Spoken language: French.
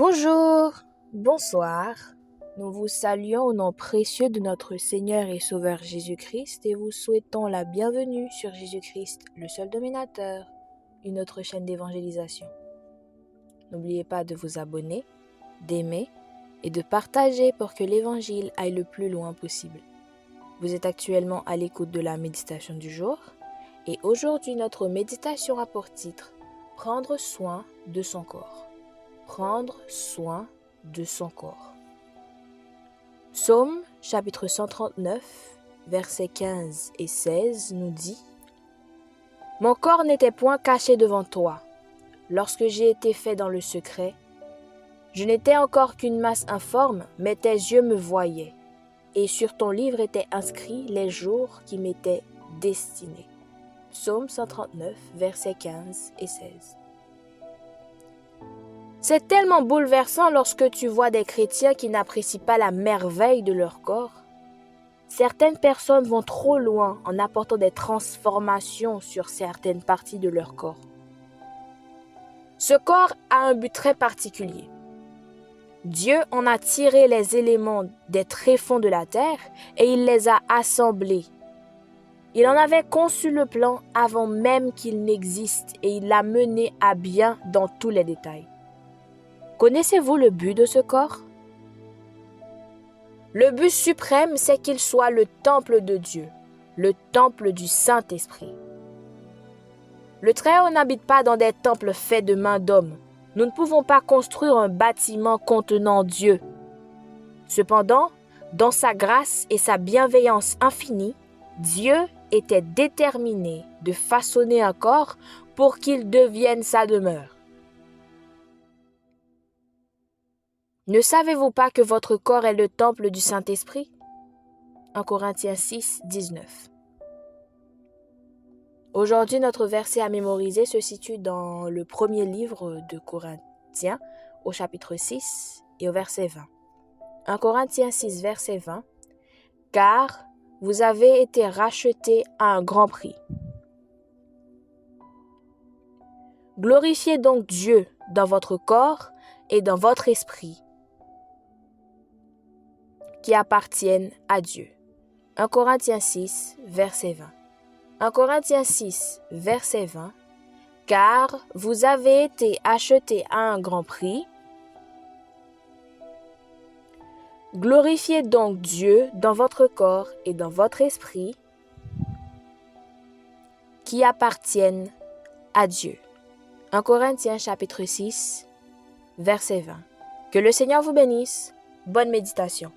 Bonjour, bonsoir. Nous vous saluons au nom précieux de notre Seigneur et Sauveur Jésus-Christ et vous souhaitons la bienvenue sur Jésus-Christ, le seul dominateur, une autre chaîne d'évangélisation. N'oubliez pas de vous abonner, d'aimer et de partager pour que l'évangile aille le plus loin possible. Vous êtes actuellement à l'écoute de la méditation du jour et aujourd'hui notre méditation a pour titre « Prendre soin de son corps ». Prendre soin de son corps. Psaume chapitre 139, versets 15 et 16 nous dit « Mon corps n'était point caché devant toi, lorsque j'ai été fait dans le secret. Je n'étais encore qu'une masse informe, mais tes yeux me voyaient, et sur ton livre étaient inscrits les jours qui m'étaient destinés. » Psaume 139, versets 15 et 16. C'est tellement bouleversant lorsque tu vois des chrétiens qui n'apprécient pas la merveille de leur corps. Certaines personnes vont trop loin en apportant des transformations sur certaines parties de leur corps. Ce corps a un but très particulier. Dieu en a tiré les éléments des tréfonds de la terre et il les a assemblés. Il en avait conçu le plan avant même qu'il n'existe et il l'a mené à bien dans tous les détails. Connaissez-vous le but de ce corps? Le but suprême, c'est qu'il soit le temple de Dieu, le temple du Saint-Esprit. Le Très-Haut n'habite pas dans des temples faits de mains d'hommes. Nous ne pouvons pas construire un bâtiment contenant Dieu. Cependant, dans sa grâce et sa bienveillance infinie, Dieu était déterminé de façonner un corps pour qu'il devienne sa demeure. Ne savez-vous pas que votre corps est le temple du Saint-Esprit? 1 Corinthiens 6, 19. Aujourd'hui, notre verset à mémoriser se situe dans le premier livre de Corinthiens, au chapitre 6 et au verset 20. 1 Corinthiens 6, verset 20. « Car vous avez été rachetés à un grand prix. Glorifiez donc Dieu dans votre corps et dans votre esprit, qui appartiennent à Dieu. » 1 Corinthiens 6, verset 20. 1 Corinthiens 6, verset 20. « Car vous avez été achetés à un grand prix. Glorifiez donc Dieu dans votre corps et dans votre esprit, qui appartiennent à Dieu. » 1 Corinthiens chapitre 6, verset 20. Que le Seigneur vous bénisse. Bonne méditation.